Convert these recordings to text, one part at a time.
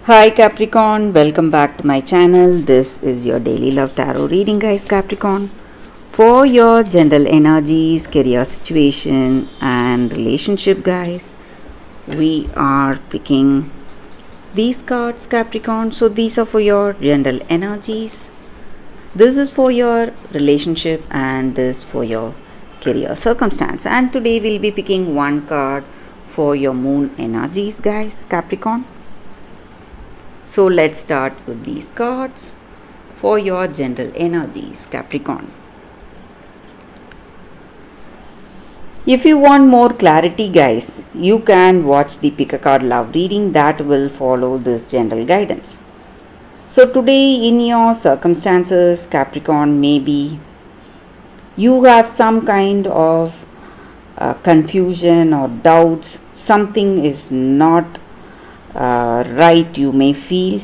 Hi Capricorn, welcome back to my channel. This is your daily love tarot reading, guys. Capricorn, for your general energies, career situation, and relationship, guys, we are picking these cards, Capricorn. So, these are for your general energies. This is for your relationship, and this for your career circumstance. And today we'll be picking one card for your moon energies, guys, Capricorn. So let's start with these cards for your general energies, Capricorn. If you want more clarity, guys, you can watch the Pick a Card Love reading that will follow this general guidance. So today in your circumstances, Capricorn, maybe you have some kind of confusion or doubts. Something is not right, you may feel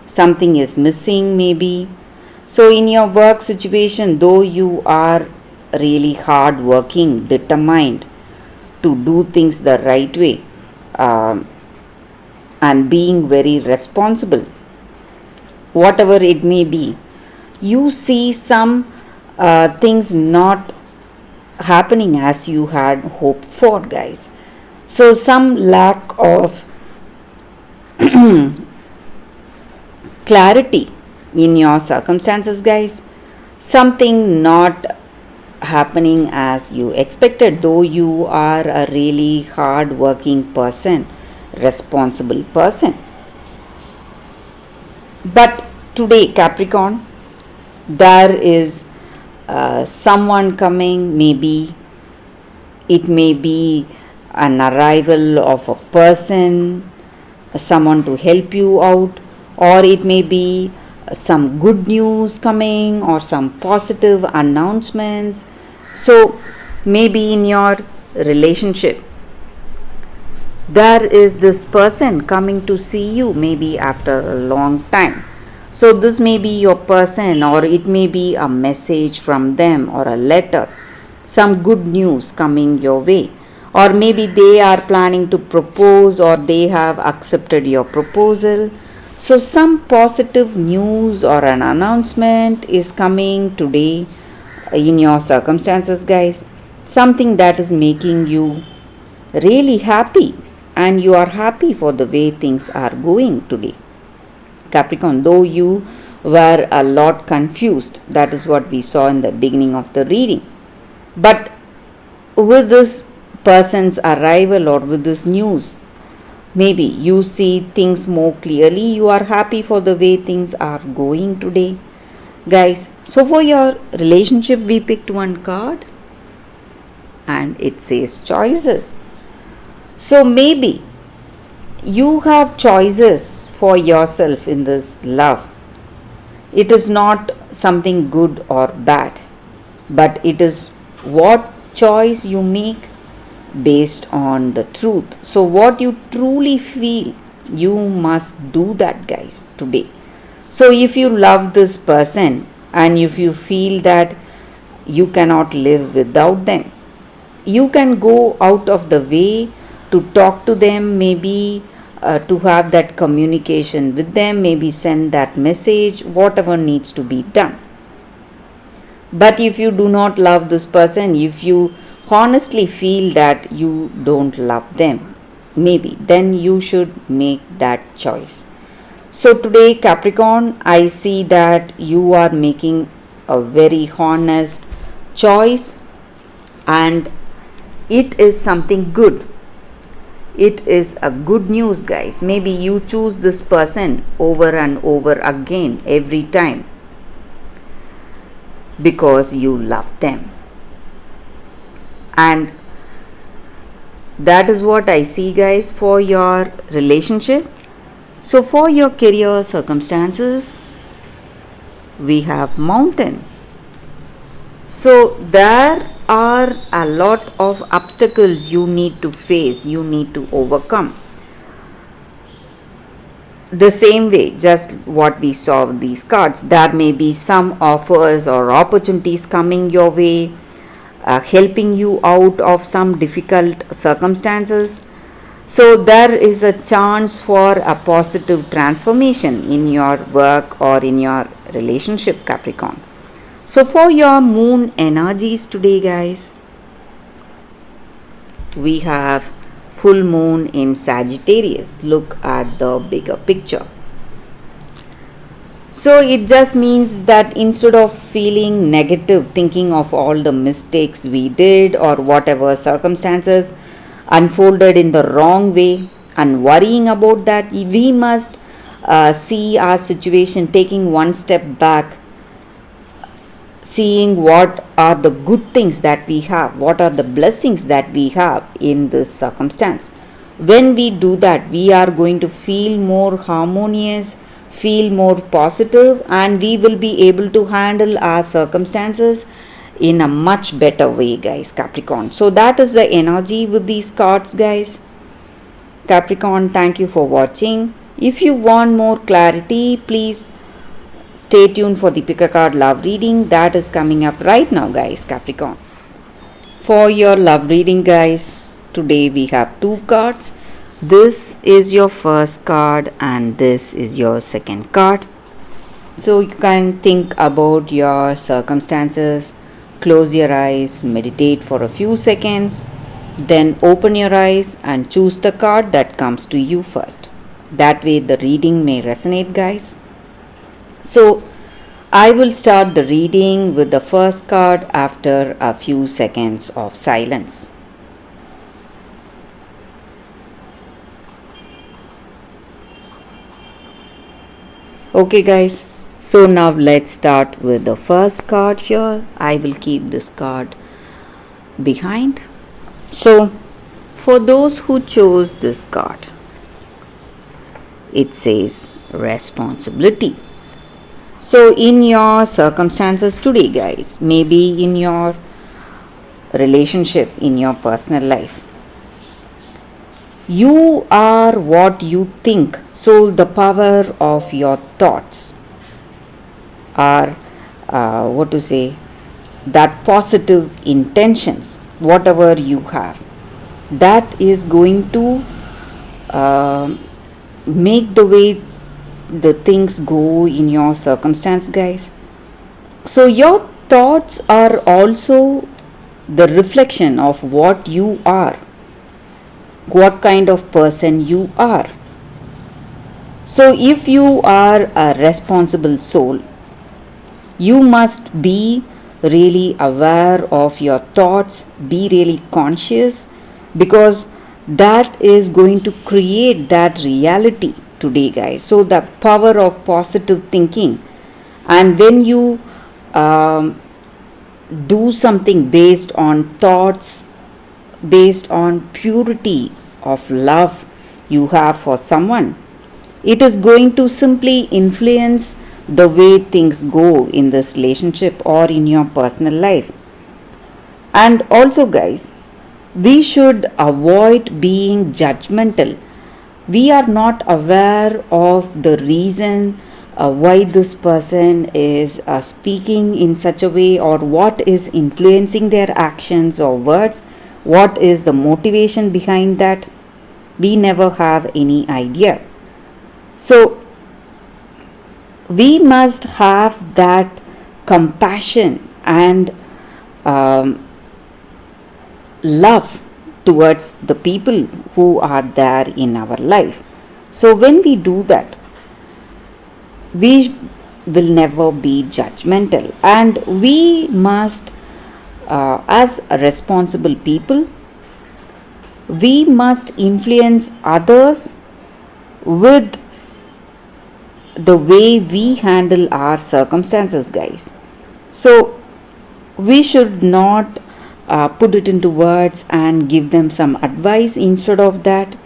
something is missing, maybe. So in your work situation, though you are really hard working, determined to do things the right way, and being very responsible, whatever it may be, you see some things not happening as you had hoped for, guys. So some lack of clarity in your circumstances, guys. Something not happening as you expected, though you are a really hard working person, responsible person. But today, Capricorn, there is someone coming. Maybe it may be an arrival of a person, someone to help you out, or it may be some good news coming or some positive announcements. So maybe in your relationship there is this person coming to see you, maybe after a long time. So this may be your person, or it may be a message from them or a letter, some good news coming your way. Or maybe they are planning to propose, or they have accepted your proposal. So some positive news or an announcement is coming today in your circumstances, guys. Something that is making you really happy, and you are happy for the way things are going today, Capricorn. Though you were a lot confused, that is what we saw in the beginning of the reading. But with this person's arrival or with this news, maybe you see things more clearly. You are happy for the way things are going today, guys. So for your relationship, we picked one card and it says choices. So maybe you have choices for yourself in this love. It is not something good or bad, but it is what choice you make based on the truth. So what you truly feel, you must do that, guys, today. So if you love this person and if you feel that you cannot live without them, you can go out of the way to talk to them, maybe to have that communication with them, maybe send that message, whatever needs to be done. But if you do not love this person, if you honestly feel that you don't love them, maybe then you should make that choice. So today, Capricorn, I see that you are making a very honest choice, and it is something good. It is a good news, guys. Maybe you choose this person over and over again every time because you love them. And that is what I see, guys, for your relationship. So for your career circumstances, we have mountain. So there are a lot of obstacles you need to face, you need to overcome. The same way, just what we saw with these cards, there may be some offers or opportunities coming your way, helping you out of some difficult circumstances. So there is a chance for a positive transformation in your work or in your relationship, Capricorn. So for your moon energies today, guys, we have full moon in Sagittarius. Look at the bigger picture. So it just means that instead of feeling negative, thinking of all the mistakes we did or whatever circumstances unfolded in the wrong way and worrying about that, we must see our situation, taking one step back, seeing what are the good things that we have, what are the blessings that we have in this circumstance. When we do that, we are going to feel more harmonious, feel more positive, and we will be able to handle our circumstances in a much better way, guys, Capricorn. So that is the energy with these cards, guys. Capricorn, thank you for watching. If you want more clarity, please stay tuned for the pick a card love reading that is coming up right now, guys, Capricorn. For your love reading, guys, today we have two cards. This is your first card and this is your second card. So you can think about your circumstances, close your eyes, meditate for a few seconds, then open your eyes and choose the card that comes to you first. That way the reading may resonate, guys. So I will start the reading with the first card after a few seconds of silence. Okay, guys, so now let's start with the first card here. I will keep this card behind. So for those who chose this card, it says responsibility. So in your circumstances today, guys, maybe in your relationship, in your personal life, you are what you think. So the power of your thoughts are that positive intentions, whatever you have, that is going to make the way the things go in your circumstance, guys. So your thoughts are also the reflection of what you are, what kind of person you are. So if you are a responsible soul, you must be really aware of your thoughts, be really conscious, because that is going to create that reality today, guys. So the power of positive thinking, and when you do something based on thoughts, based on purity of love you have for someone, it is going to simply influence the way things go in this relationship or in your personal life. And also, guys, we should avoid being judgmental. We are not aware of the reason why this person is speaking in such a way, or what is influencing their actions or words, what is the motivation behind that. We never have any idea. So we must have that compassion and love towards the people who are there in our life. So when we do that, we will never be judgmental, and we must, as responsible people, we must influence others with the way we handle our circumstances, guys. So we should not put it into words and give them some advice. Instead of that,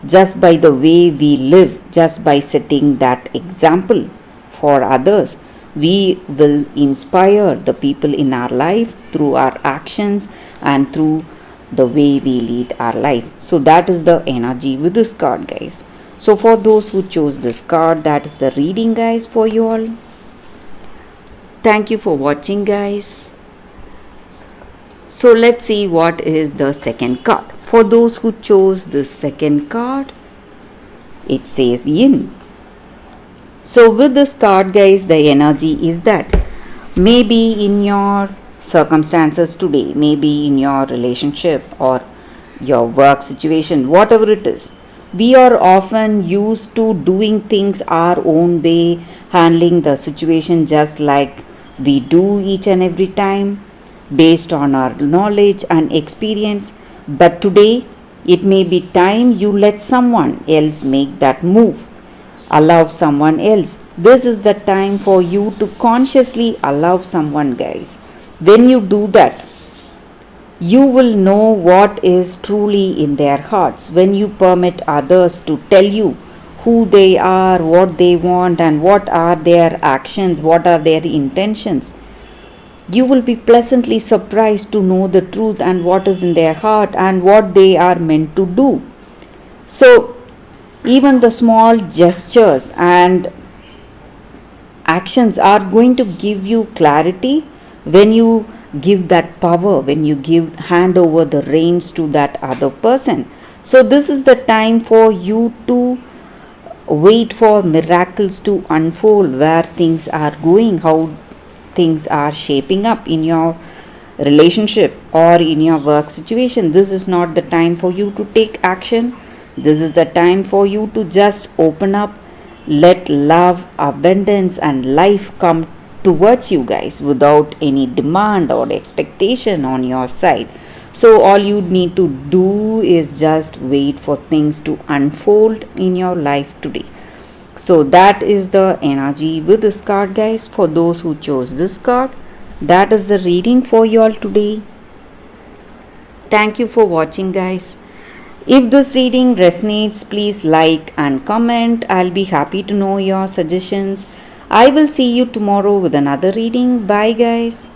just by the way we live, just by setting that example for others, we will inspire the people in our life through our actions and through the way we lead our life. So that is the energy with this card, guys. So for those who chose this card, that is the reading, guys, for you all. Thank you for watching, guys. So let's see what is the second card. For those who chose the second card, it says yin. So with this card, guys, the energy is that maybe in your circumstances today, maybe in your relationship or your work situation, whatever it is, we are often used to doing things our own way, handling the situation just like we do each and every time based on our knowledge and experience. But today, it may be time you let someone else make that move. Allow someone else. This is the time for you to consciously allow someone, guys. When you do that, you will know what is truly in their hearts. When you permit others to tell you who they are, what they want, and what are their actions, what are their intentions, you will be pleasantly surprised to know the truth and what is in their heart and what they are meant to do. So, even the small gestures and actions are going to give you clarity when you give that power, when you hand over the reins to that other person. So this is the time for you to wait for miracles to unfold, where things are going, how things are shaping up in your relationship or in your work situation. This is not the time for you to take action. This is the time for you to just open up, let love, abundance, and life come towards you, guys, without any demand or expectation on your side. So all you need to do is just wait for things to unfold in your life today. So that is the energy with this card, guys. For those who chose this card, that is the reading for you all today. Thank you for watching, guys. If this reading resonates, please like and comment. I'll be happy to know your suggestions. I will see you tomorrow with another reading. Bye, guys.